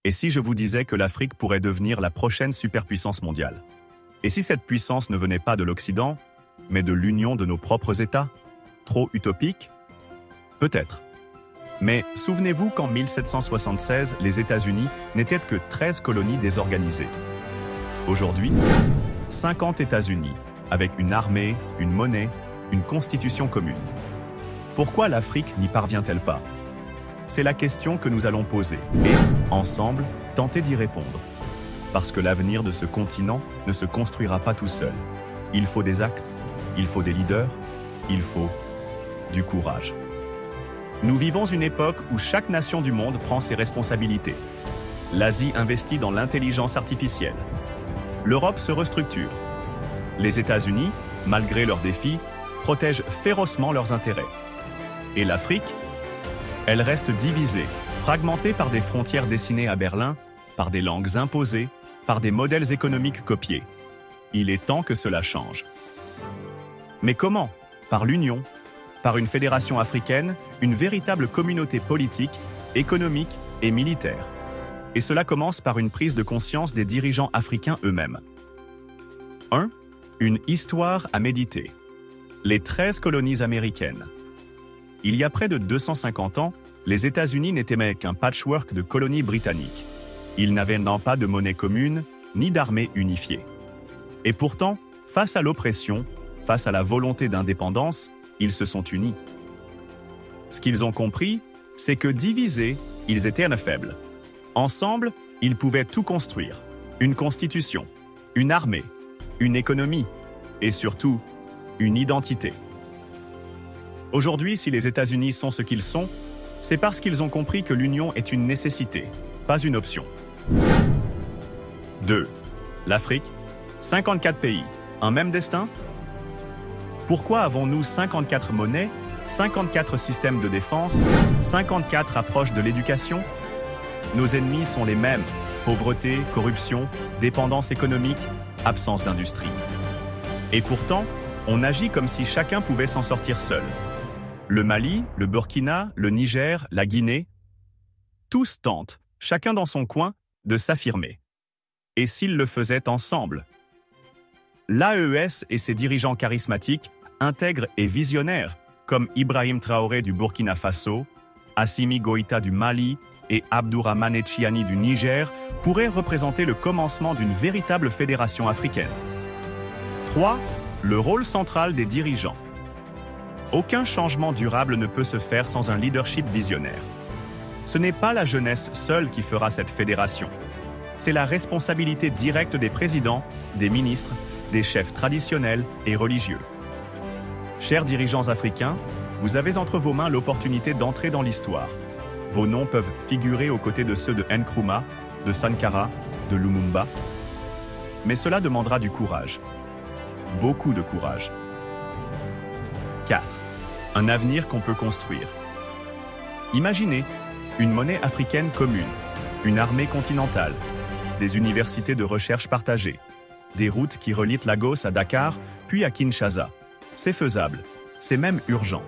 Et si je vous disais que l'Afrique pourrait devenir la prochaine superpuissance mondiale? Et si cette puissance ne venait pas de l'Occident, mais de l'union de nos propres États? Trop utopique? Peut-être. Mais souvenez-vous qu'en 1776, les États-Unis n'étaient que 13 colonies désorganisées. Aujourd'hui, 50 États-Unis, avec une armée, une monnaie, une constitution commune. Pourquoi l'Afrique n'y parvient-elle pas? C'est la question que nous allons poser et, ensemble, tenter d'y répondre. Parce que l'avenir de ce continent ne se construira pas tout seul. Il faut des actes, il faut des leaders, il faut du courage. Nous vivons une époque où chaque nation du monde prend ses responsabilités. L'Asie investit dans l'intelligence artificielle. L'Europe se restructure. Les États-Unis, malgré leurs défis, protègent férocement leurs intérêts. Et l'Afrique? Elle reste divisée, fragmentée par des frontières dessinées à Berlin, par des langues imposées, par des modèles économiques copiés. Il est temps que cela change. Mais comment? Par l'union, par une fédération africaine, une véritable communauté politique, économique et militaire. Et cela commence par une prise de conscience des dirigeants africains eux-mêmes. 1. Une histoire à méditer. Les 13 colonies américaines. Il y a près de 250 ans, les États-Unis n'étaient mais qu'un patchwork de colonies britanniques. Ils n'avaient pas de monnaie commune, ni d'armée unifiée. Et pourtant, face à l'oppression, face à la volonté d'indépendance, ils se sont unis. Ce qu'ils ont compris, c'est que divisés, ils étaient faibles. Ensemble, ils pouvaient tout construire. Une constitution, une armée, une économie et surtout, une identité. Aujourd'hui, si les États-Unis sont ce qu'ils sont, c'est parce qu'ils ont compris que l'union est une nécessité, pas une option. 2. L'Afrique, 54 pays, un même destin? Pourquoi avons-nous 54 monnaies, 54 systèmes de défense, 54 approches de l'éducation? Nos ennemis sont les mêmes: pauvreté, corruption, dépendance économique, absence d'industrie. Et pourtant, on agit comme si chacun pouvait s'en sortir seul. Le Mali, le Burkina, le Niger, la Guinée, tous tentent, chacun dans son coin, de s'affirmer. Et s'ils le faisaient ensemble? L'AES et ses dirigeants charismatiques, intègres et visionnaires, comme Ibrahim Traoré du Burkina Faso, Assimi Goïta du Mali et Abdourahmane Tchiani du Niger, pourraient représenter le commencement d'une véritable fédération africaine. 3. Le rôle central des dirigeants. Aucun changement durable ne peut se faire sans un leadership visionnaire. Ce n'est pas la jeunesse seule qui fera cette fédération. C'est la responsabilité directe des présidents, des ministres, des chefs traditionnels et religieux. Chers dirigeants africains, vous avez entre vos mains l'opportunité d'entrer dans l'histoire. Vos noms peuvent figurer aux côtés de ceux de Nkrumah, de Sankara, de Lumumba. Mais cela demandera du courage. Beaucoup de courage. 4. Un avenir qu'on peut construire. Imaginez une monnaie africaine commune, une armée continentale, des universités de recherche partagées, des routes qui relient Lagos à Dakar, puis à Kinshasa. C'est faisable, c'est même urgent.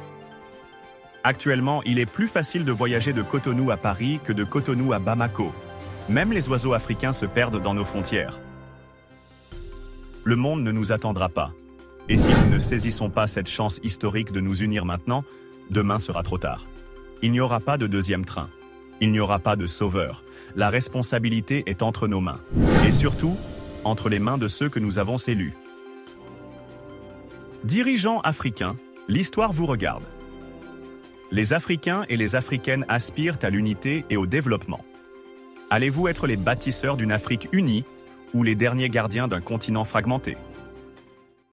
Actuellement, il est plus facile de voyager de Cotonou à Paris que de Cotonou à Bamako. Même les oiseaux africains se perdent dans nos frontières. Le monde ne nous attendra pas. Et si nous ne saisissons pas cette chance historique de nous unir maintenant, demain sera trop tard. Il n'y aura pas de deuxième train. Il n'y aura pas de sauveur. La responsabilité est entre nos mains. Et surtout, entre les mains de ceux que nous avons élus. Dirigeants africains, l'histoire vous regarde. Les Africains et les Africaines aspirent à l'unité et au développement. Allez-vous être les bâtisseurs d'une Afrique unie ou les derniers gardiens d'un continent fragmenté ?